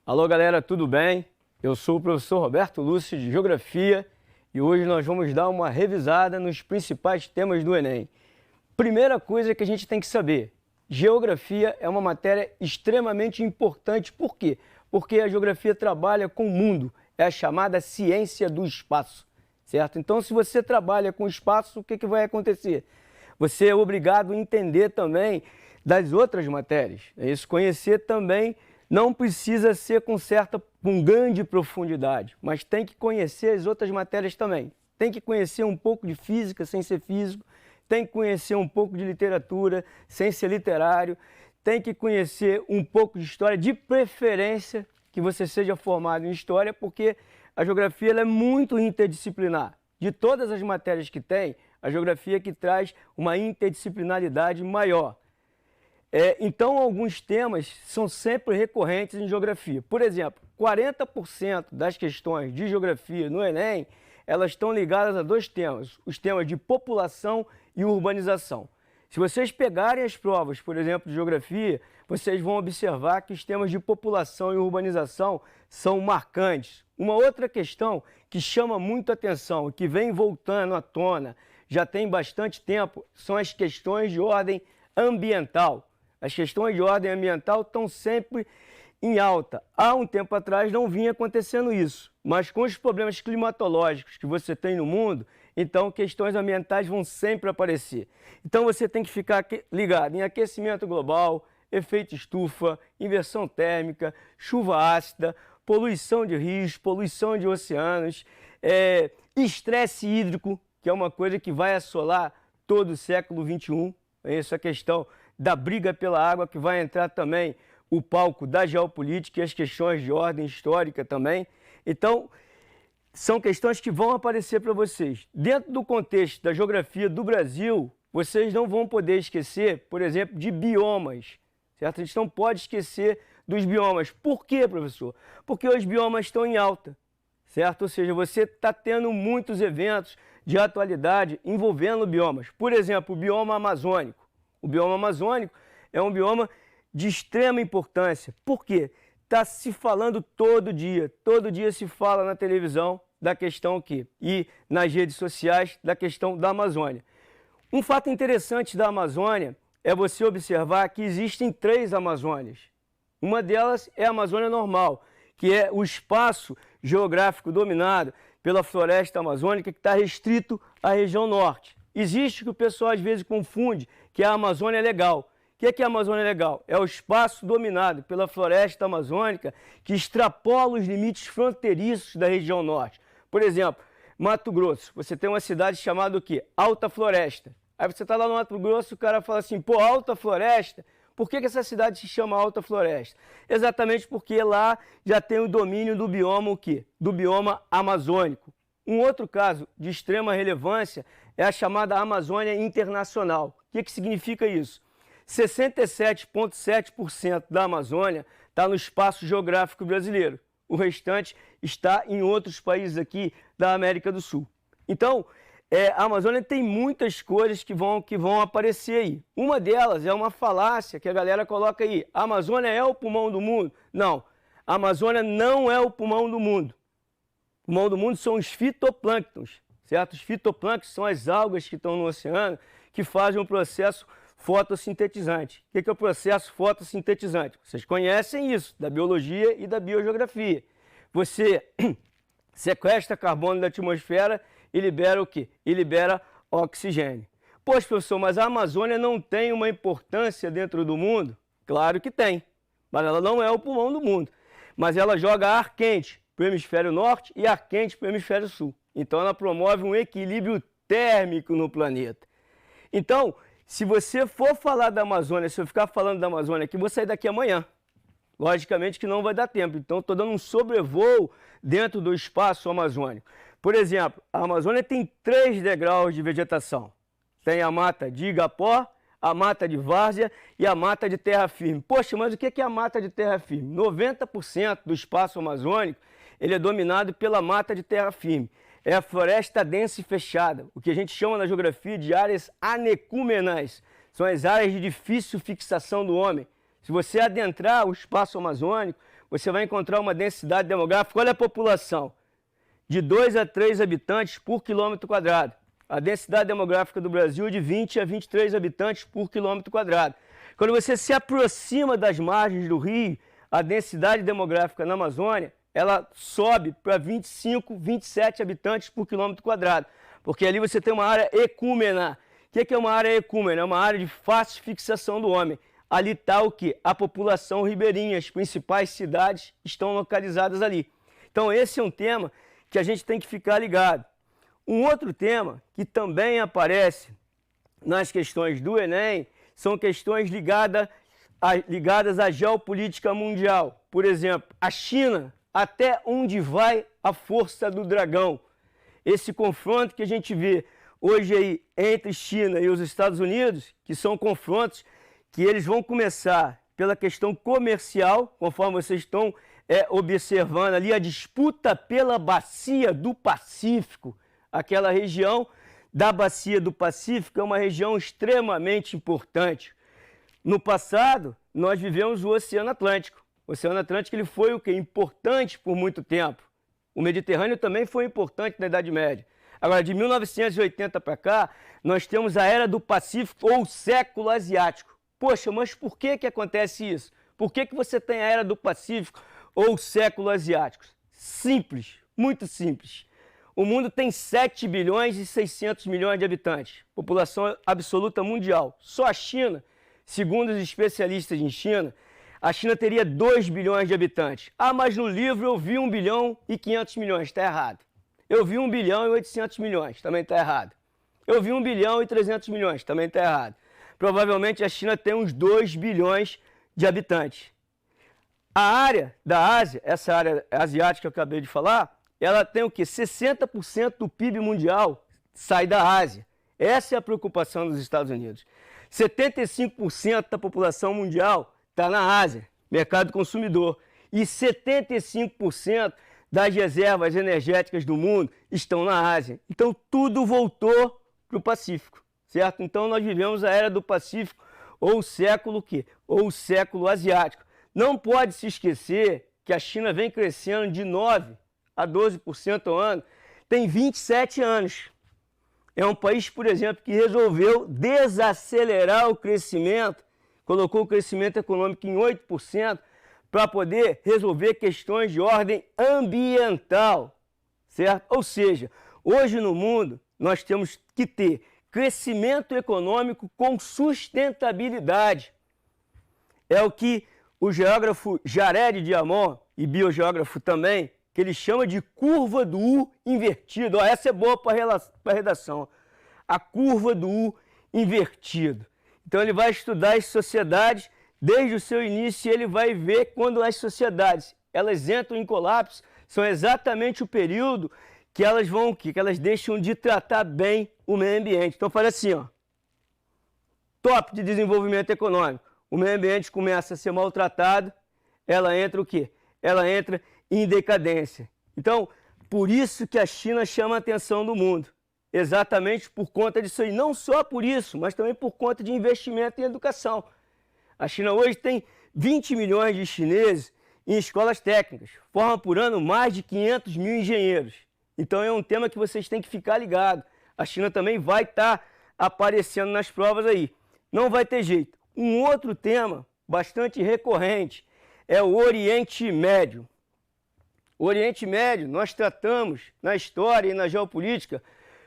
Alô galera, tudo bem? Eu sou o professor Roberto Lúcio de Geografia e hoje nós vamos dar uma revisada nos principais temas do Enem. Primeira coisa que a gente tem que saber, geografia é uma matéria extremamente importante. Por quê? Porque a geografia trabalha com o mundo, é a chamada ciência do espaço, certo? Então se você trabalha com o espaço, o que vai acontecer? Você é obrigado a entender também das outras matérias, é isso, conhecer também. Não precisa ser com grande profundidade, mas tem que conhecer as outras matérias também. Tem que conhecer um pouco de física sem ser físico, tem que conhecer um pouco de literatura sem ser literário, tem que conhecer um pouco de história, de preferência que você seja formado em história, porque a geografia ela é muito interdisciplinar. De todas as matérias que tem, a geografia que traz uma interdisciplinaridade maior. Então, alguns temas são sempre recorrentes em geografia. Por exemplo, 40% das questões de geografia no Enem, elas estão ligadas a dois temas, os temas de população e urbanização. Se vocês pegarem as provas, por exemplo, de geografia, vocês vão observar que os temas de população e urbanização são marcantes. Uma outra questão que chama muito atenção, que vem voltando à tona, já tem bastante tempo, são as questões de ordem ambiental. As questões de ordem ambiental estão sempre em alta. Há um tempo atrás não vinha acontecendo isso, mas com os problemas climatológicos que você tem no mundo, então questões ambientais vão sempre aparecer. Então você tem que ficar ligado em aquecimento global, efeito estufa, inversão térmica, chuva ácida, poluição de rios, poluição de oceanos, estresse hídrico, que é uma coisa que vai assolar todo o século XXI, essa questão da briga pela água, que vai entrar também o palco da geopolítica e as questões de ordem histórica também. Então, são questões que vão aparecer para vocês. Dentro do contexto da geografia do Brasil, vocês não vão poder esquecer, por exemplo, de biomas, certo? A gente não pode esquecer dos biomas. Por quê, professor? Porque os biomas estão em alta, certo? Ou seja, você está tendo muitos eventos de atualidade envolvendo biomas. Por exemplo, o bioma amazônico. O bioma amazônico é um bioma de extrema importância. Por quê? Está se falando todo dia se fala na televisão da questão aqui e nas redes sociais da questão da Amazônia. Um fato interessante da Amazônia é você observar que existem 3 Amazônias. Uma delas é a Amazônia normal, que é o espaço geográfico dominado pela floresta amazônica que está restrito à região norte. Existe o que o pessoal às vezes confunde, que é a Amazônia Legal. O que é a Amazônia Legal? É o espaço dominado pela floresta amazônica que extrapola os limites fronteiriços da região norte. Por exemplo, Mato Grosso, você tem uma cidade chamada o quê? Alta Floresta. Aí você está lá no Mato Grosso, o cara fala assim, pô, Alta Floresta? Por que essa cidade se chama Alta Floresta? Exatamente porque lá já tem o domínio do bioma o quê? Do bioma amazônico. Um outro caso de extrema relevância é a chamada Amazônia Internacional. O que significa isso? 67,7% da Amazônia está no espaço geográfico brasileiro. O restante está em outros países aqui da América do Sul. Então, a Amazônia tem muitas coisas que vão aparecer aí. Uma delas é uma falácia que a galera coloca aí. A Amazônia é o pulmão do mundo? Não, a Amazônia não é o pulmão do mundo. O pulmão do mundo são os fitoplânctons, certo? Os fitoplânctons são as algas que estão no oceano que fazem um processo fotossintetizante. O que é o processo fotossintetizante? Vocês conhecem isso, da biologia e da biogeografia. Você sequestra carbono da atmosfera e libera o quê? E libera oxigênio. Poxa, professor, mas a Amazônia não tem uma importância dentro do mundo? Claro que tem, mas ela não é o pulmão do mundo. Mas ela joga ar quente para o hemisfério norte e ar quente para o hemisfério sul. Então ela promove um equilíbrio térmico no planeta. Então, se você for falar da Amazônia, se eu ficar falando da Amazônia aqui, vou sair daqui amanhã. Logicamente que não vai dar tempo. Então, estou dando um sobrevoo dentro do espaço amazônico. Por exemplo, a Amazônia tem 3 degraus de vegetação. Tem a mata de igapó, a mata de várzea e a mata de terra firme. Poxa, mas o que é a mata de terra firme? 90% do espaço amazônico ele é dominado pela mata de terra firme. É a floresta densa e fechada, o que a gente chama na geografia de áreas anecumenais. São as áreas de difícil fixação do homem. Se você adentrar o espaço amazônico, você vai encontrar uma densidade demográfica, olha a população, de 2 a 3 habitantes por quilômetro quadrado. A densidade demográfica do Brasil é de 20 a 23 habitantes por quilômetro quadrado. Quando você se aproxima das margens do rio, a densidade demográfica na Amazônia, ela sobe para 25, 27 habitantes por quilômetro quadrado, porque ali você tem uma área ecúmena. O que é uma área ecúmena? É uma área de fácil fixação do homem. Ali está o quê? A população ribeirinha, as principais cidades estão localizadas ali. Então esse é um tema que a gente tem que ficar ligado. Um outro tema que também aparece nas questões do Enem são questões ligadas à geopolítica mundial. Por exemplo, a China, até onde vai a força do dragão? Esse confronto que a gente vê hoje aí entre China e os Estados Unidos, que são confrontos que eles vão começar pela questão comercial, conforme vocês estão observando ali, a disputa pela bacia do Pacífico. Aquela região da bacia do Pacífico é uma região extremamente importante. No passado, nós vivemos o Oceano Atlântico. O Oceano Atlântico ele foi o quê? Importante por muito tempo. O Mediterrâneo também foi importante na Idade Média. Agora, de 1980 para cá, nós temos a Era do Pacífico ou o Século Asiático. Poxa, mas por que acontece isso? Por que você tem a Era do Pacífico ou o Século Asiático? Simples, muito simples. O mundo tem 7 bilhões e 600 milhões de habitantes, população absoluta mundial. Só a China, segundo os especialistas em China, a China teria 2 bilhões de habitantes. Ah, mas no livro eu vi 1 bilhão e 500 milhões, está errado. Eu vi 1 bilhão e 800 milhões, também está errado. Eu vi 1 bilhão e 300 milhões, também está errado. Provavelmente a China tem uns 2 bilhões de habitantes. A área da Ásia, essa área asiática que eu acabei de falar, ela tem o quê? 60% do PIB mundial sai da Ásia. Essa é a preocupação dos Estados Unidos. 75% da população mundial está na Ásia, mercado consumidor. E 75% das reservas energéticas do mundo estão na Ásia. Então tudo voltou para o Pacífico, certo? Então nós vivemos a Era do Pacífico, ou o século quê? Ou o século asiático. Não pode se esquecer que a China vem crescendo de 9% a 12% ao ano, tem 27 anos. É um país, por exemplo, que resolveu desacelerar o crescimento, colocou o crescimento econômico em 8%, para poder resolver questões de ordem ambiental, certo? Ou seja, hoje no mundo nós temos que ter crescimento econômico com sustentabilidade. É o que o geógrafo Jared Diamond, e biogeógrafo também, que ele chama de curva do U invertido. Ó, essa é boa para a redação. A curva do U invertido. Então ele vai estudar as sociedades desde o seu início e ele vai ver quando as sociedades elas entram em colapso, são exatamente o período que elas vão, que elas deixam de tratar bem o meio ambiente. Então fala assim, ó, top de desenvolvimento econômico. O meio ambiente começa a ser maltratado, ela entra o quê? Ela entra em decadência. Então, por isso que a China chama a atenção do mundo. Exatamente por conta disso aí. Não só por isso, mas também por conta de investimento em educação. A China hoje tem 20 milhões de chineses em escolas técnicas. Forma por ano mais de 500 mil engenheiros. Então é um tema que vocês têm que ficar ligado. A China também vai estar aparecendo nas provas aí. Não vai ter jeito. Um outro tema bastante recorrente é o Oriente Médio. O Oriente Médio nós tratamos na história e na geopolítica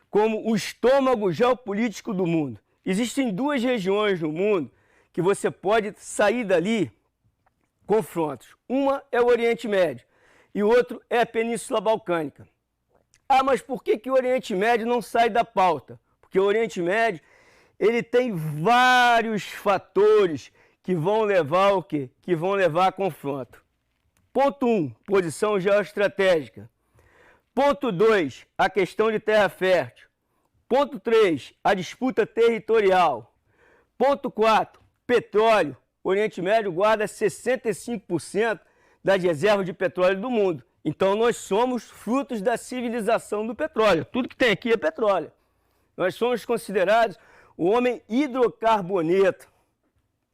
como o estômago geopolítico do mundo. Existem duas regiões no mundo que você pode sair dali confrontos. Uma é o Oriente Médio e o outro é a Península Balcânica. Ah, mas por que o Oriente Médio não sai da pauta? Porque o Oriente Médio ele tem vários fatores que vão levar ao quê? Que vão levar a confronto. Ponto 1, posição geoestratégica. Ponto 2, a questão de terra fértil. Ponto 3, a disputa territorial. Ponto 4, petróleo. O Oriente Médio guarda 65% das reservas de petróleo do mundo. Então nós somos frutos da civilização do petróleo. Tudo que tem aqui é petróleo. Nós somos considerados o homem hidrocarboneto.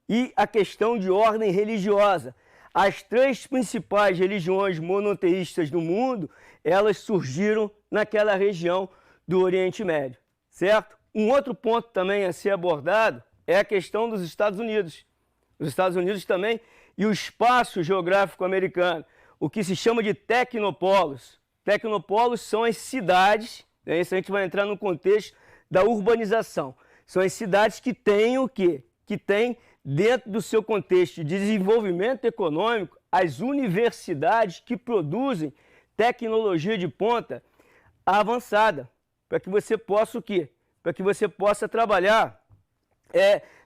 E a questão de ordem religiosa. As três principais religiões monoteístas do mundo, elas surgiram naquela região do Oriente Médio, certo? Um outro ponto também a ser abordado é a questão dos Estados Unidos. Os Estados Unidos também e o espaço geográfico americano, o que se chama de tecnopolos. Tecnopolos são as cidades, né? Isso a gente vai entrar no contexto da urbanização. São as cidades que têm o quê? Que têm dentro do seu contexto de desenvolvimento econômico as universidades que produzem tecnologia de ponta avançada, para que você possa o quê? Para que você possa trabalhar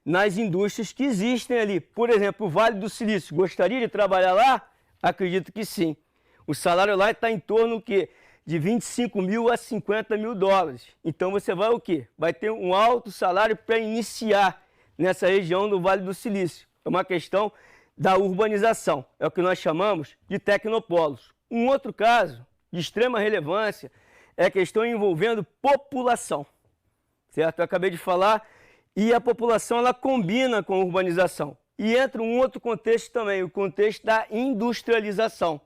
nas indústrias que existem ali. Por exemplo, o Vale do Silício. Gostaria de trabalhar lá? Acredito que sim. O salário lá está em torno o quê? De 25 mil a 50 mil dólares. Então você vai o quê? Vai ter um alto salário para iniciar nessa região do Vale do Silício. É uma questão da urbanização. É o que nós chamamos de tecnopolos. Um outro caso de extrema relevância é a questão envolvendo população. Certo? Eu acabei de falar. E a população ela combina com a urbanização. E entra um outro contexto também, o contexto da industrialização.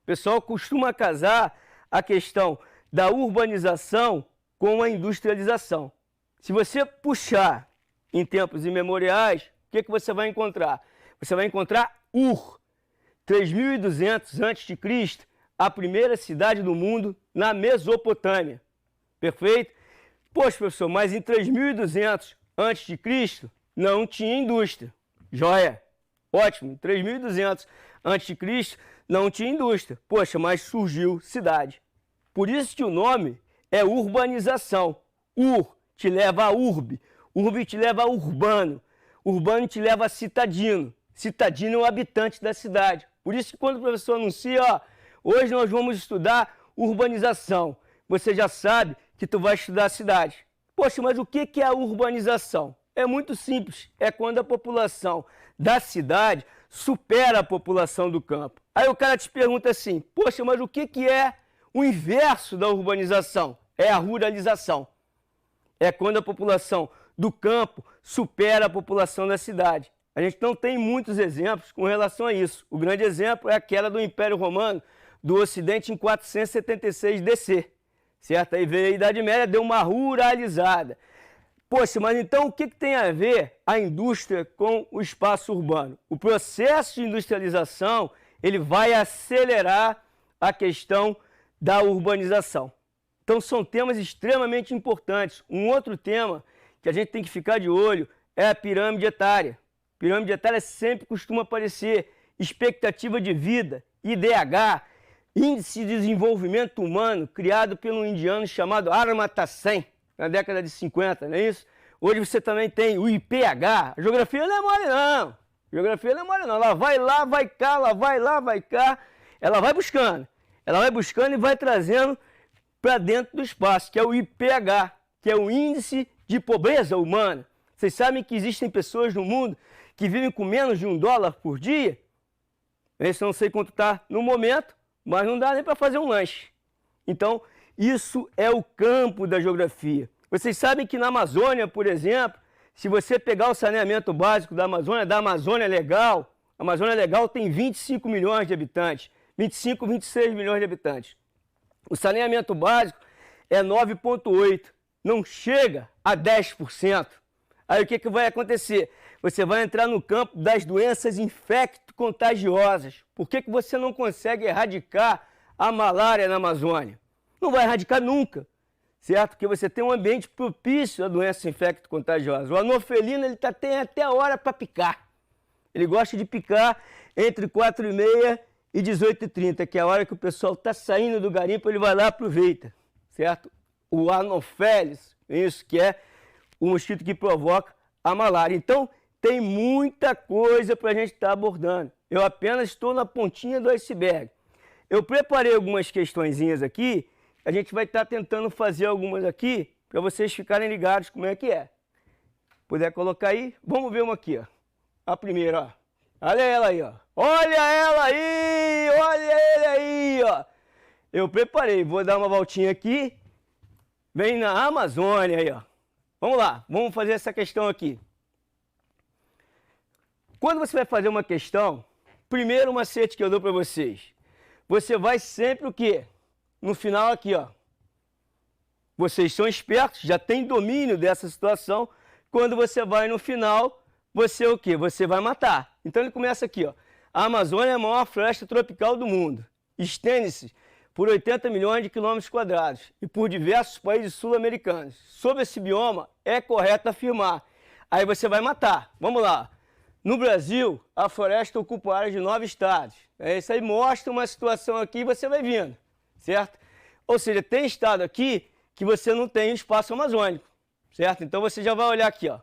O pessoal costuma casar a questão da urbanização com a industrialização. Se você puxar em tempos imemoriais, o que você vai encontrar? Você vai encontrar Ur, 3200 a.C., a primeira cidade do mundo na Mesopotâmia. Perfeito? Poxa, professor, mas em 3200 antes de Cristo, não tinha indústria. Joia. Ótimo. Em 3200 antes de Cristo, não tinha indústria. Poxa, mas surgiu cidade. Por isso que o nome é urbanização. Ur te leva a urbe. Urbe te leva a urbano. Urbano te leva a citadino. Citadino é o habitante da cidade. Por isso que quando o professor anuncia, ó, hoje nós vamos estudar urbanização, você já sabe que tu vai estudar a cidade. Poxa, mas o que é a urbanização? É muito simples, é quando a população da cidade supera a população do campo. Aí o cara te pergunta assim, poxa, mas o que é o inverso da urbanização? É a ruralização. É quando a população do campo supera a população da cidade. A gente não tem muitos exemplos com relação a isso. O grande exemplo é a queda do Império Romano do Ocidente em 476 DC. Certo? Aí veio a Idade Média, deu uma ruralizada. Poxa, mas então o que tem a ver a indústria com o espaço urbano? O processo de industrialização, ele vai acelerar a questão da urbanização. Então são temas extremamente importantes. Um outro tema que a gente tem que ficar de olho é a pirâmide etária. Pirâmide etária sempre costuma aparecer expectativa de vida, IDH, Índice de Desenvolvimento Humano, criado pelo indiano chamado Amartya Sen, na década de 50, não é isso? Hoje você também tem o IPH. A geografia não é mole, não. A geografia não é mole, não. Ela vai lá, vai cá, ela vai lá, vai cá. Ela vai buscando. Ela vai buscando e vai trazendo para dentro do espaço, que é o IPH, que é o Índice de Pobreza Humana. Vocês sabem que existem pessoas no mundo que vivem com menos de $1 por dia? Esse eu não sei quanto está no momento, mas não dá nem para fazer um lanche. Então, isso é o campo da geografia. Vocês sabem que na Amazônia, por exemplo, se você pegar o saneamento básico da Amazônia Legal, a Amazônia Legal tem 25 milhões de habitantes, 25, 26 milhões de habitantes. O saneamento básico é 9,8, não chega a 10%. Aí o que vai acontecer? Você vai entrar no campo das doenças infecto-contagiosas. Por que você não consegue erradicar a malária na Amazônia? Não vai erradicar nunca, certo? Porque você tem um ambiente propício a doenças infecto-contagiosas. O anofelino ele tem até a hora para picar. Ele gosta de picar entre 4h30 e 18h30, que é a hora que o pessoal está saindo do garimpo, ele vai lá e aproveita, certo? O Anopheles, isso que é o mosquito que provoca a malária. Então, tem muita coisa para a gente estar abordando. Eu apenas estou na pontinha do iceberg. Eu preparei algumas questõezinhas aqui, a gente vai estar tentando fazer algumas aqui, para vocês ficarem ligados como é que é. Puder colocar aí? Vamos ver uma aqui, ó. A primeira, ó. Olha ela aí, ó. Olha ela aí! Olha ele aí, ó. Eu preparei, vou dar uma voltinha aqui. Vem na Amazônia aí, ó. Vamos lá, vamos fazer essa questão aqui. Quando você vai fazer uma questão, primeiro macete que eu dou para vocês. Você vai sempre o quê? No final aqui, ó. Vocês são espertos, já tem domínio dessa situação. Quando você vai no final, você o quê? Você vai matar. Então ele começa aqui, ó. A Amazônia é a maior floresta tropical do mundo. Estende-se por 80 milhões de quilômetros quadrados e por diversos países sul-americanos. Sobre esse bioma, é correto afirmar. Aí você vai matar. Vamos lá. No Brasil, a floresta ocupa área de 9 estados. Isso aí mostra uma situação aqui e você vai vindo, certo? Ou seja, tem estado aqui que você não tem espaço amazônico, certo? Então você já vai olhar aqui, ó.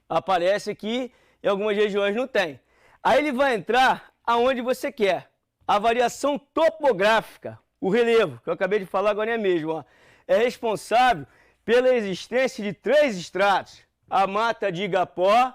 Aparece aqui e algumas regiões não tem. Aí ele vai entrar aonde você quer. A variação topográfica, o relevo, que eu acabei de falar agora mesmo, ó, é responsável pela existência de 3 estratos. A mata de igapó,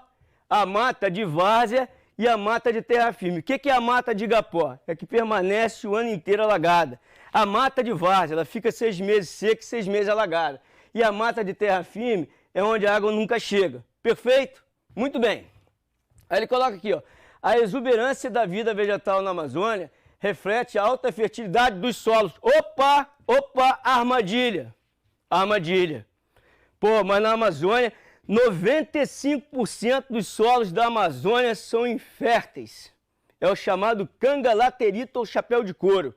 a mata de várzea e a mata de terra firme. O que é a mata de igapó? É que permanece o ano inteiro alagada. A mata de várzea, ela fica 6 meses seca e 6 meses alagada. E a mata de terra firme é onde a água nunca chega. Perfeito? Muito bem. Aí ele coloca aqui, ó. A exuberância da vida vegetal na Amazônia reflete a alta fertilidade dos solos. Opa, armadilha. Armadilha. Pô, mas na Amazônia, 95% dos solos da Amazônia são inférteis. É o chamado canga laterita ou chapéu de couro.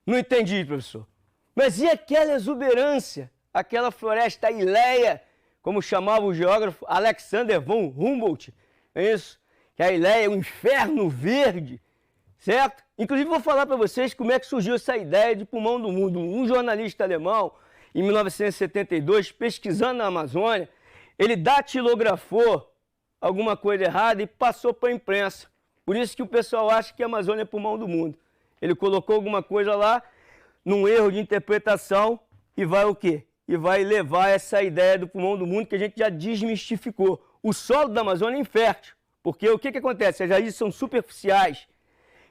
Não entendi, professor. Mas e aquela exuberância? Aquela floresta ileia, como chamava o geógrafo Alexander von Humboldt. É isso? Que a ileia é o inferno verde, certo? Inclusive vou falar para vocês como é que surgiu essa ideia de pulmão do mundo. Um jornalista alemão, em 1972, pesquisando na Amazônia, ele datilografou alguma coisa errada e passou para a imprensa. Por isso que o pessoal acha que a Amazônia é pulmão do mundo. Ele colocou alguma coisa lá, num erro de interpretação, e vai o quê? E vai levar essa ideia do pulmão do mundo que a gente já desmistificou. O solo da Amazônia é infértil, porque o que acontece? As raízes são superficiais.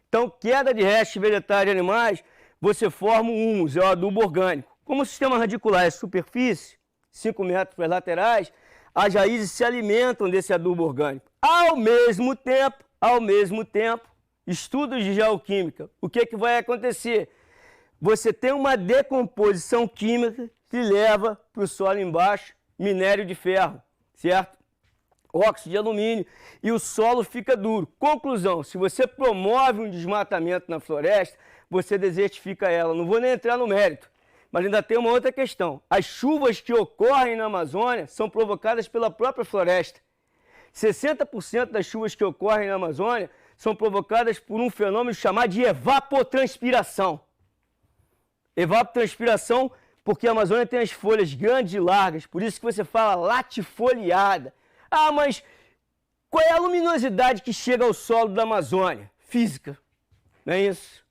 Então, queda de restos vegetais e animais, você forma um humus, é o adubo orgânico. Como o sistema radicular é superfície, 5 metros para as laterais, as raízes se alimentam desse adubo orgânico. Ao mesmo tempo, estudos de geoquímica, o que vai acontecer? Você tem uma decomposição química que leva para o solo embaixo minério de ferro, certo? Óxido de alumínio, e o solo fica duro. Conclusão, se você promove um desmatamento na floresta, você desertifica ela. Não vou nem entrar no mérito, mas ainda tem uma outra questão. As chuvas que ocorrem na Amazônia são provocadas pela própria floresta. 60% das chuvas que ocorrem na Amazônia são provocadas por um fenômeno chamado de evapotranspiração. Evapotranspiração porque a Amazônia tem as folhas grandes e largas, por isso que você fala latifoliada. Ah, mas qual é a luminosidade que chega ao solo da Amazônia? Física, não é isso?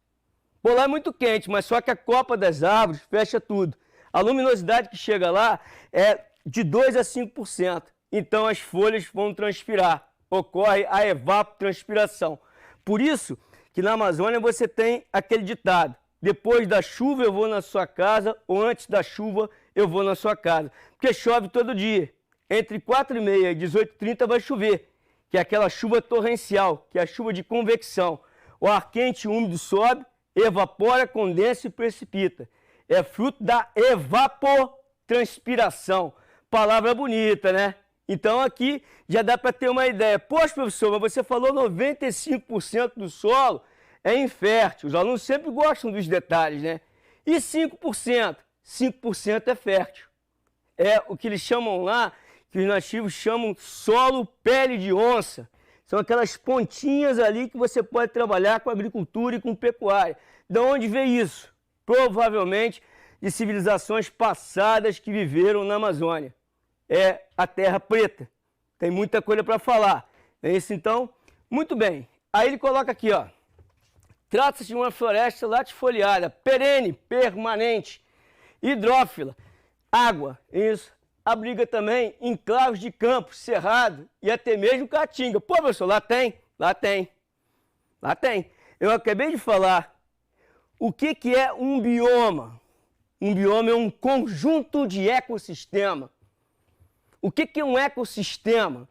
Pô, lá é muito quente, mas só que a copa das árvores fecha tudo. A luminosidade que chega lá é de 2 a 5%. Então as folhas vão transpirar. Ocorre a evapotranspiração. Por isso que na Amazônia você tem aquele ditado: depois da chuva eu vou na sua casa, ou antes da chuva eu vou na sua casa. Porque chove todo dia. Entre 4h30 e 18h30 vai chover, que é aquela chuva torrencial, que é a chuva de convecção. O ar quente e úmido sobe, evapora, condensa e precipita. É fruto da evapotranspiração. Palavra bonita, né? Então aqui já dá para ter uma ideia. Poxa, professor, mas você falou 95% do solo é infértil. Os alunos sempre gostam dos detalhes, né? E 5%? 5% é fértil. É o que eles chamam lá, que os nativos chamam solo pele de onça. São aquelas pontinhas ali que você pode trabalhar com agricultura e com pecuária. De onde veio isso? Provavelmente de civilizações passadas que viveram na Amazônia. É a terra preta. Tem muita coisa para falar. É isso então? Muito bem. Aí ele coloca aqui, ó. Trata-se de uma floresta latifoliada, perene, permanente, hidrófila, água, isso. Abriga também enclaves de campo, cerrado e até mesmo caatinga. Pô, professor, lá tem? Lá tem. Lá tem. Eu acabei de falar. O que é um bioma? Um bioma é um conjunto de ecossistema. O que é um ecossistema?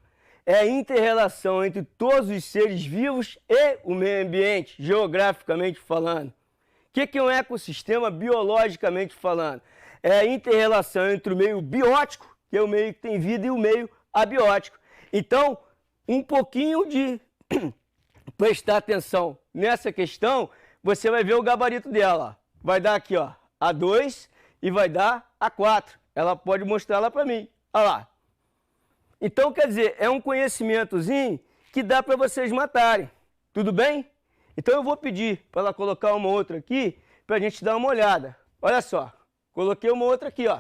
é a inter-relação entre todos os seres vivos e o meio ambiente, geograficamente falando. O que é um ecossistema biologicamente falando? É a inter-relação entre o meio biótico, que é o meio que tem vida, e o meio abiótico. Então, um pouquinho de prestar atenção nessa questão, você vai ver o gabarito dela. Vai dar aqui, ó, A2 e vai dar A4. Ela pode mostrar lá para mim. Olha lá. Então, quer dizer, é um conhecimentozinho que dá para vocês matarem. Tudo bem? Então, eu vou pedir para ela colocar uma outra aqui para a gente dar uma olhada. Olha só. Coloquei uma outra aqui, ó.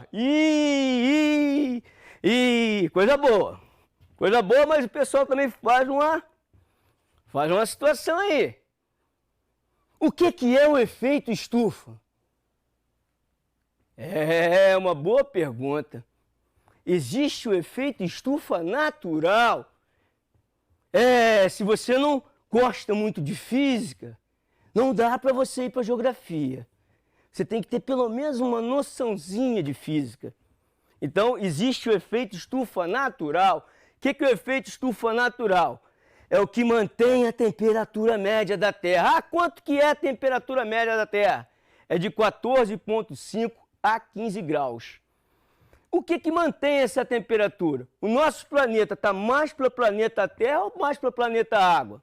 Coisa boa. Coisa boa, mas o pessoal também faz uma situação aí. O que é o efeito estufa? É uma boa pergunta. Existe o efeito estufa natural. Se você não gosta muito de física, não dá para você ir para geografia. Você tem que ter pelo menos uma noçãozinha de física. Então, existe o efeito estufa natural. O que é o efeito estufa natural? É o que mantém a temperatura média da Terra. Quanto que é a temperatura média da Terra? É de 14,5 a 15 graus. O que mantém essa temperatura? O nosso planeta está mais para o planeta Terra ou mais para o planeta Água?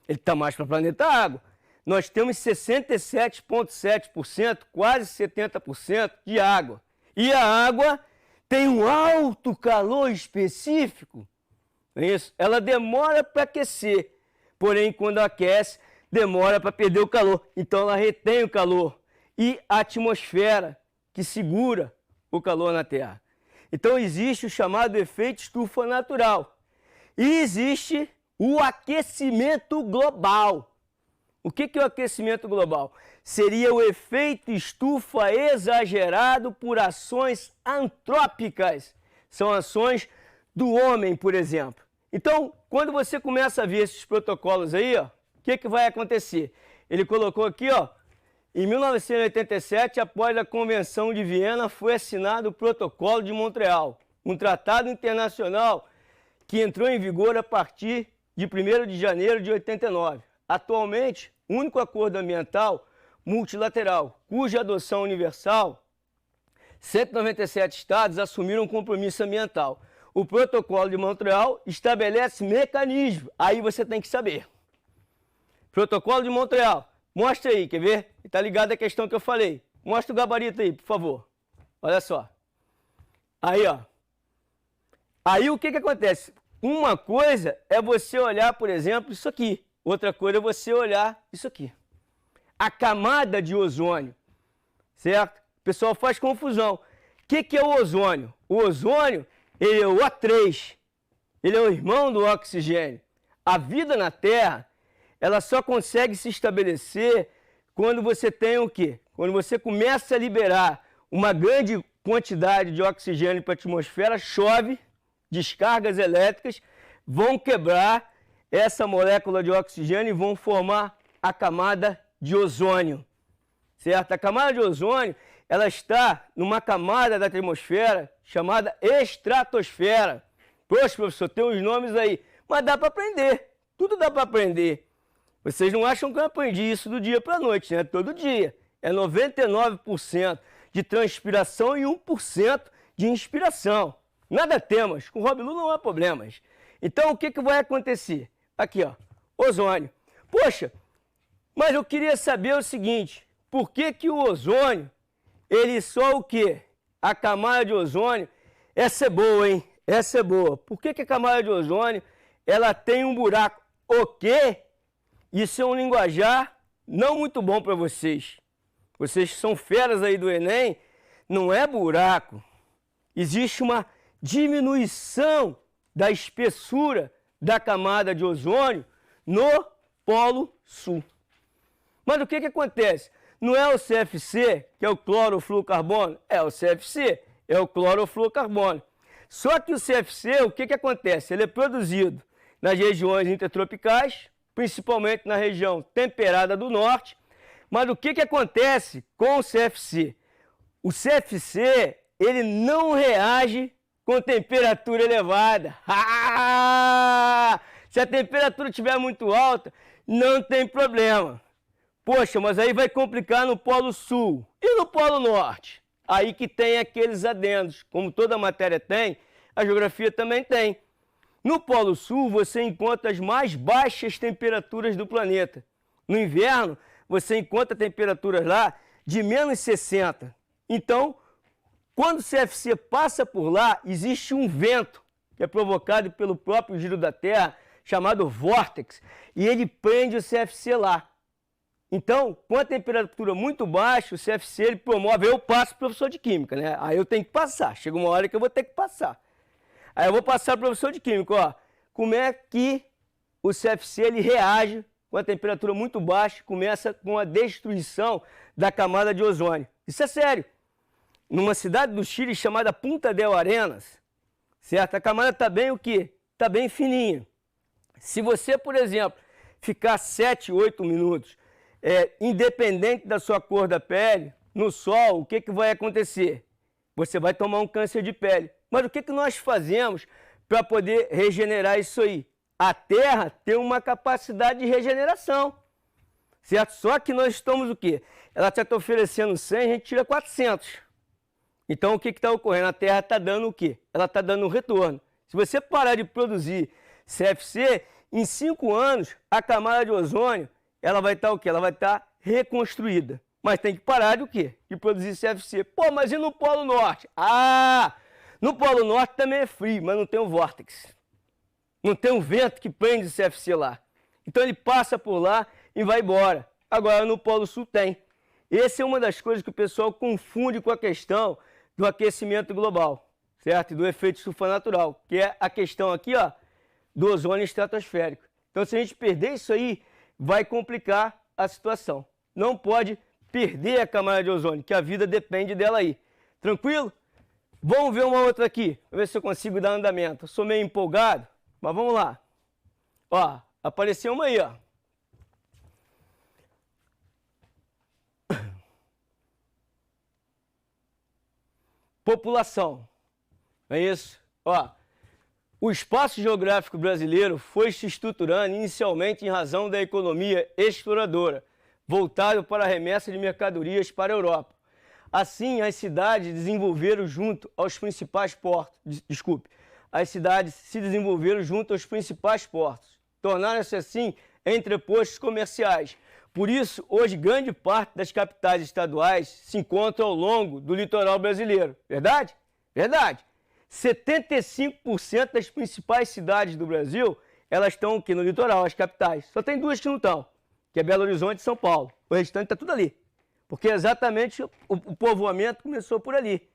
Ele está mais para o planeta Água. Nós temos 67,7%, quase 70% de água. E a água tem um alto calor específico. É isso? Ela demora para aquecer, porém, quando aquece, demora para perder o calor. Então, ela retém o calor. E a atmosfera que segura o calor na Terra. Então, existe o chamado efeito estufa natural. E existe o aquecimento global. O que é o aquecimento global? Seria o efeito estufa exagerado por ações antrópicas. São ações do homem, por exemplo. Então, quando você começa a ver esses protocolos aí, ó, o que vai acontecer? Ele colocou aqui, ó, em 1987, após a Convenção de Viena, foi assinado o Protocolo de Montreal, um tratado internacional que entrou em vigor a partir de 1º de janeiro de 89. Atualmente, o único acordo ambiental multilateral, cuja adoção universal, 197 estados assumiram um compromisso ambiental. O Protocolo de Montreal estabelece mecanismos. Aí você tem que saber. Protocolo de Montreal. Mostra aí, quer ver? Está ligado à questão que eu falei. Mostra o gabarito aí, por favor. Olha só. Aí, ó. Aí o que acontece? Uma coisa é você olhar, por exemplo, isso aqui. Outra coisa é você olhar isso aqui. A camada de ozônio, certo? O pessoal faz confusão. O que é o ozônio? O ozônio, ele é o O3. Ele é o irmão do oxigênio. A vida na Terra, ela só consegue se estabelecer quando você tem o quê? Quando você começa a liberar uma grande quantidade de oxigênio para a atmosfera, chove, descargas elétricas vão quebrar essa molécula de oxigênio e vão formar a camada de ozônio, certo? A camada de ozônio, ela está numa camada da atmosfera chamada estratosfera. Poxa, professor, tem uns nomes aí, mas dá para aprender, tudo dá para aprender. Vocês não acham que eu aprendi isso do dia para a noite, né? Todo dia. É 99% de transpiração e 1% de inspiração. Nada temas, com o Rob Lu não há problemas. Então, o que vai acontecer? Aqui, ó, ozônio. Poxa, mas eu queria saber o seguinte, por que o ozônio, ele só o quê? A camada de ozônio, essa é boa, hein? Essa é boa. Por que a camada de ozônio, ela tem um buraco? O quê? Isso é um linguajar não muito bom para vocês. Vocês que são feras aí do Enem, não é buraco. Existe uma diminuição da espessura da camada de ozônio no Polo Sul. Mas o que acontece? Não é o CFC, que é o clorofluorcarbono? É o CFC, é o clorofluorcarbono. Só que o CFC, o que acontece? Ele é produzido nas regiões intertropicais, principalmente na região temperada do norte. Mas o que acontece com o CFC? O CFC, ele não reage com com temperatura elevada. Ah! Se a temperatura estiver muito alta, não tem problema. Poxa, mas aí vai complicar no Polo Sul e no Polo Norte. Aí que tem aqueles adendos. Como toda matéria tem, a geografia também tem. No Polo Sul, você encontra as mais baixas temperaturas do planeta. No inverno, você encontra temperaturas lá de menos 60. Então, quando o CFC passa por lá, existe um vento que é provocado pelo próprio giro da Terra, chamado vórtex, e ele prende o CFC lá. Então, com a temperatura muito baixa, o CFC ele promove, eu passo professor de Química, né? Aí eu tenho que passar, chega uma hora que eu vou ter que passar. Aí eu vou passar para o professor de Química, ó, como é que o CFC ele reage com a temperatura muito baixa, começa com a destruição da camada de ozônio. Isso é sério. Numa cidade do Chile chamada Punta del Arenas, certo? A camada está bem o quê? Está bem fininha. Se você, por exemplo, ficar 7, 8 minutos, independente da sua cor da pele, no sol, o que vai acontecer? Você vai tomar um câncer de pele. Mas o que nós fazemos para poder regenerar isso aí? A Terra tem uma capacidade de regeneração, certo? Só que nós estamos o quê? Ela está oferecendo 100, a gente tira 400. Então o que está ocorrendo? A Terra está dando o quê? Ela está dando um retorno. Se você parar de produzir CFC, em 5 anos, a camada de ozônio, ela vai estar o quê? Ela vai estar reconstruída. Mas tem que parar de o quê? De produzir CFC. Pô, mas e no Polo Norte? Ah, no Polo Norte também é frio, mas não tem um vórtex. Não tem um vento que prende o CFC lá. Então ele passa por lá e vai embora. Agora no Polo Sul tem. Essa é uma das coisas que o pessoal confunde com a questão do aquecimento global, certo? E do efeito estufa natural, que é a questão aqui, ó, do ozônio estratosférico. Então se a gente perder isso aí, vai complicar a situação. Não pode perder a camada de ozônio, que a vida depende dela aí. Tranquilo? Vamos ver uma outra aqui, vou ver se eu consigo dar andamento. Eu sou meio empolgado, mas vamos lá. Ó, apareceu uma aí, ó. População. É isso? Ó, o espaço geográfico brasileiro foi se estruturando inicialmente em razão da economia exploradora, voltado para a remessa de mercadorias para a Europa. Assim, as cidades desenvolveram junto aos principais portos. As cidades se desenvolveram junto aos principais portos, tornaram-se assim entrepostos comerciais. Por isso, hoje, grande parte das capitais estaduais se encontram ao longo do litoral brasileiro. Verdade? Verdade. 75% das principais cidades do Brasil, elas estão aqui no litoral, as capitais. Só tem 2 que não estão, que é Belo Horizonte e São Paulo. O restante está tudo ali. Porque exatamente o povoamento começou por ali.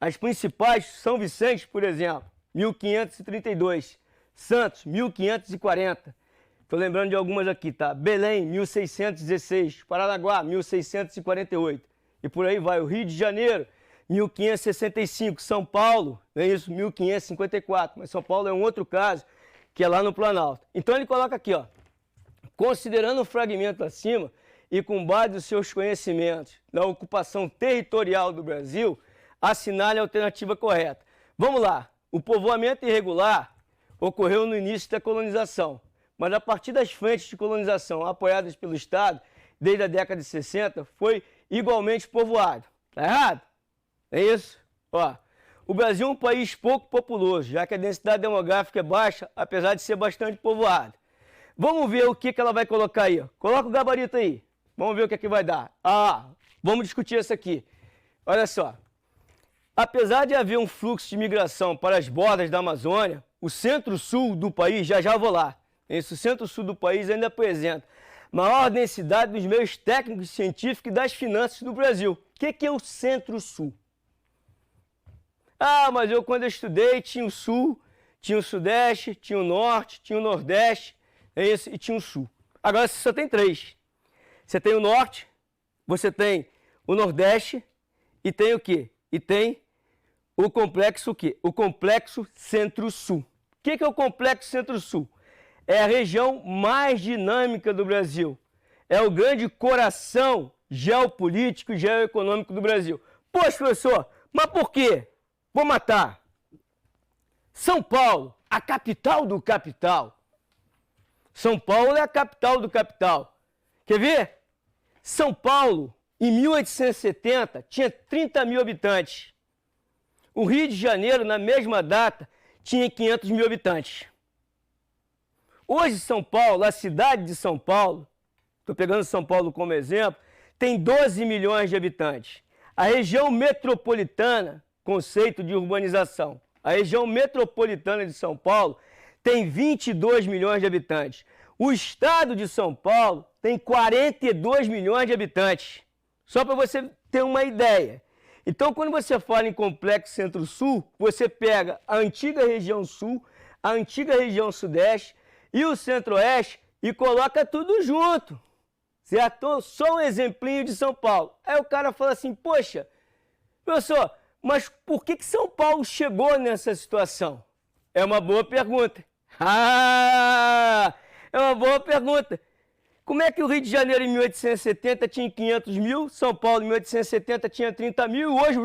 As principais, São Vicente, por exemplo, 1532. Santos, 1540. Estou lembrando de algumas aqui, tá? Belém, 1616. Paranaguá, 1648. E por aí vai. O Rio de Janeiro, 1565. São Paulo, não é isso? 1554. Mas São Paulo é um outro caso, que é lá no Planalto. Então ele coloca aqui, ó. Considerando o fragmento acima e com base nos seus conhecimentos na ocupação territorial do Brasil, assinale a alternativa correta. Vamos lá. O povoamento irregular ocorreu no início da colonização, mas a partir das frentes de colonização apoiadas pelo Estado, desde a década de 60, foi igualmente povoado. Tá errado? É isso? Ó, o Brasil é um país pouco populoso, já que a densidade demográfica é baixa, apesar de ser bastante povoado. Vamos ver o que ela vai colocar aí. Ó. Coloca o gabarito aí. Vamos ver o que vai dar. Ah, vamos discutir isso aqui. Olha só. Apesar de haver um fluxo de migração para as bordas da Amazônia, o centro-sul do país, já vou lá, o centro-sul do país ainda apresenta maior densidade dos meios técnicos, científicos e das finanças do Brasil. O que é o centro-sul? Ah, mas eu quando eu estudei tinha o sul, tinha o sudeste, tinha o norte, tinha o nordeste, e tinha o sul. Agora você só tem 3. Você tem o norte, você tem o nordeste e tem o quê? E tem o complexo o quê? O complexo centro-sul. O que é o complexo centro-sul? É a região mais dinâmica do Brasil. É o grande coração geopolítico e geoeconômico do Brasil. Poxa, professor, mas por quê? Vou matar. São Paulo, a capital do capital. São Paulo é a capital do capital. Quer ver? São Paulo, em 1870, tinha 30 mil habitantes. O Rio de Janeiro, na mesma data, tinha 500 mil habitantes. Hoje, São Paulo, a cidade de São Paulo, estou pegando São Paulo como exemplo, tem 12 milhões de habitantes. A região metropolitana, conceito de urbanização, a região metropolitana de São Paulo tem 22 milhões de habitantes. O estado de São Paulo tem 42 milhões de habitantes. Só para você ter uma ideia. Então, quando você fala em Complexo Centro-Sul, você pega a antiga região Sul, a antiga região Sudeste e o Centro-Oeste e coloca tudo junto. Certo? Só um exemplinho de São Paulo. Aí o cara fala assim, poxa, professor, mas por que São Paulo chegou nessa situação? É uma boa pergunta. É uma boa pergunta. Como é que o Rio de Janeiro em 1870 tinha 500 mil, São Paulo em 1870 tinha 30 mil e hoje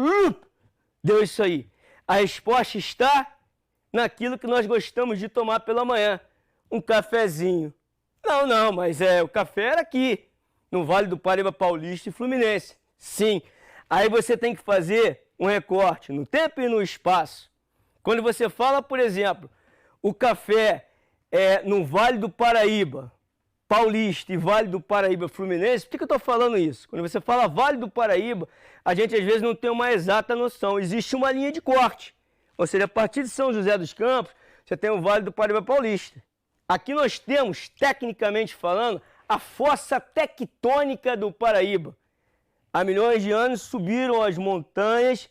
deu isso aí? A resposta está naquilo que nós gostamos de tomar pela manhã, um cafezinho. Não, mas o café era aqui, no Vale do Paraíba Paulista e Fluminense. Sim, aí você tem que fazer um recorte no tempo e no espaço. Quando você fala, por exemplo, o café no Vale do Paraíba Paulista e Vale do Paraíba Fluminense, por que eu estou falando isso? Quando você fala Vale do Paraíba, a gente às vezes não tem uma exata noção. Existe uma linha de corte. Ou seja, a partir de São José dos Campos, você tem o Vale do Paraíba Paulista. Aqui nós temos, tecnicamente falando, a fossa tectônica do Paraíba. Há milhões de anos subiram as montanhas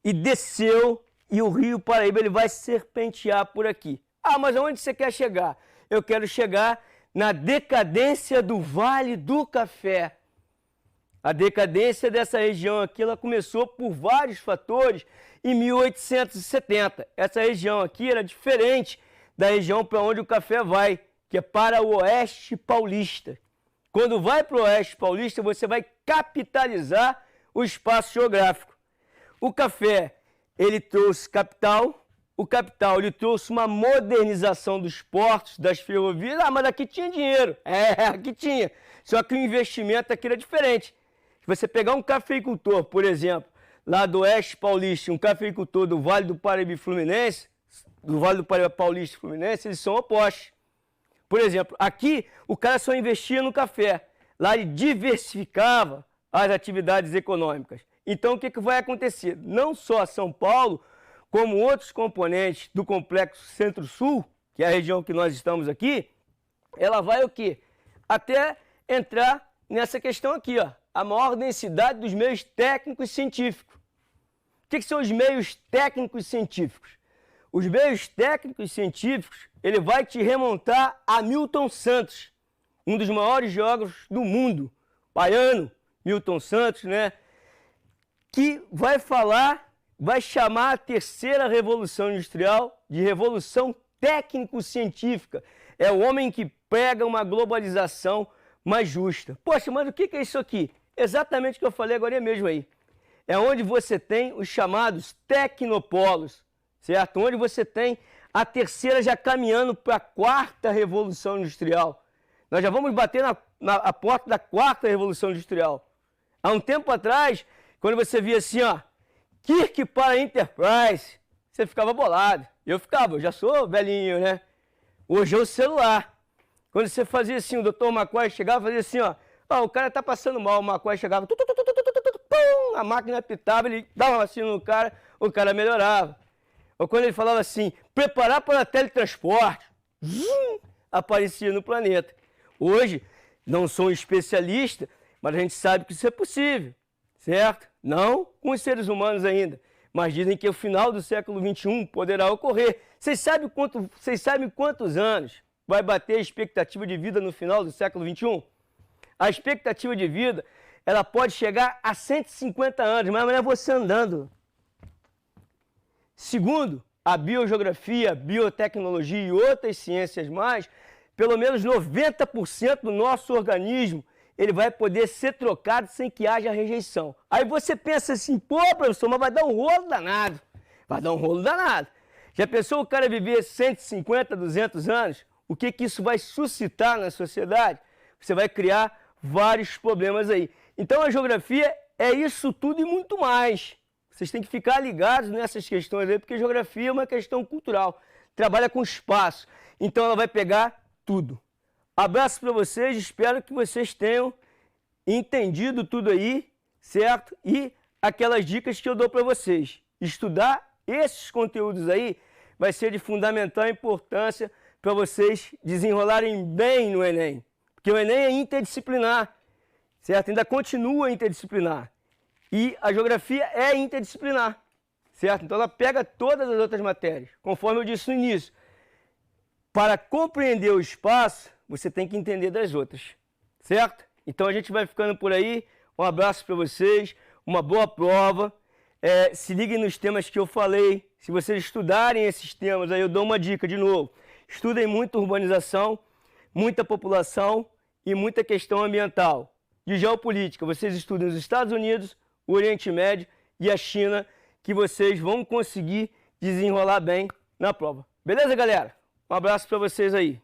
e desceu, e o rio Paraíba ele vai serpentear por aqui. Ah, mas aonde você quer chegar? Eu quero chegar na decadência do Vale do Café. A decadência dessa região aqui, ela começou por vários fatores em 1870. Essa região aqui era diferente da região para onde o café vai, que é para o Oeste Paulista. Quando vai para o Oeste Paulista, você vai capitalizar o espaço geográfico. O café, ele trouxe capital. O capital, ele trouxe uma modernização dos portos, das ferrovias. Ah, mas aqui tinha dinheiro. Aqui tinha. Só que o investimento aqui era diferente. Se você pegar um cafeicultor, por exemplo, lá do Oeste Paulista, um cafeicultor do Vale do Paraíba Fluminense, do Vale do Paraíba Paulista e Fluminense, eles são opostos. Por exemplo, aqui o cara só investia no café. Lá ele diversificava as atividades econômicas. Então o que vai acontecer? Não só São Paulo, como outros componentes do Complexo Centro-Sul, que é a região que nós estamos aqui, ela vai o quê? Até entrar nessa questão aqui, ó, a maior densidade dos meios técnicos científicos. O que são os meios técnicos científicos? Os meios técnicos científicos, ele vai te remontar a Milton Santos, um dos maiores geógrafos do mundo, baiano, Milton Santos, né? Que vai chamar a terceira revolução industrial de revolução técnico-científica. É o homem que prega uma globalização mais justa. Poxa, mas o que é isso aqui? Exatamente o que eu falei agora mesmo aí. É onde você tem os chamados tecnopolos, certo? Onde você tem a terceira já caminhando para a quarta revolução industrial. Nós já vamos bater na porta da quarta revolução industrial. Há um tempo atrás, quando você via assim, ó, Kirk para Enterprise, você ficava bolado. Eu já sou velhinho, né? Hoje é o celular. Quando você fazia assim, o Dr. McCoy chegava e fazia assim, ó, o cara tá passando mal, o McCoy chegava, pum, a máquina pitava, ele dava assim no cara, o cara melhorava. Ou quando ele falava assim, preparar para teletransporte, aparecia no planeta. Hoje, não sou um especialista, mas a gente sabe que isso é possível, certo? Não com os seres humanos ainda, mas dizem que o final do século XXI poderá ocorrer. Vocês sabem quantos anos vai bater a expectativa de vida no final do século XXI? A expectativa de vida, ela pode chegar a 150 anos, mas não é você andando. Segundo a biogeografia, biotecnologia e outras ciências mais, pelo menos 90% do nosso organismo ele vai poder ser trocado sem que haja rejeição. Aí você pensa assim, pô, professor, mas vai dar um rolo danado. Vai dar um rolo danado. Já pensou o cara viver 150, 200 anos? O que que isso vai suscitar na sociedade? Você vai criar vários problemas aí. Então a geografia é isso tudo e muito mais. Vocês têm que ficar ligados nessas questões aí, porque geografia é uma questão cultural. Trabalha com espaço. Então ela vai pegar tudo. Abraço para vocês, espero que vocês tenham entendido tudo aí, certo? E aquelas dicas que eu dou para vocês. Estudar esses conteúdos aí vai ser de fundamental importância para vocês desenrolarem bem no Enem. Porque o Enem é interdisciplinar, certo? Ainda continua interdisciplinar. E a geografia é interdisciplinar, certo? Então ela pega todas as outras matérias, conforme eu disse no início. Para compreender o espaço, você tem que entender das outras, certo? Então a gente vai ficando por aí. Um abraço para vocês, uma boa prova. Se liguem nos temas que eu falei. Se vocês estudarem esses temas, aí eu dou uma dica de novo. Estudem muito urbanização, muita população e muita questão ambiental. De geopolítica, vocês estudem os Estados Unidos, o Oriente Médio e a China, que vocês vão conseguir desenrolar bem na prova. Beleza, galera? Um abraço para vocês aí.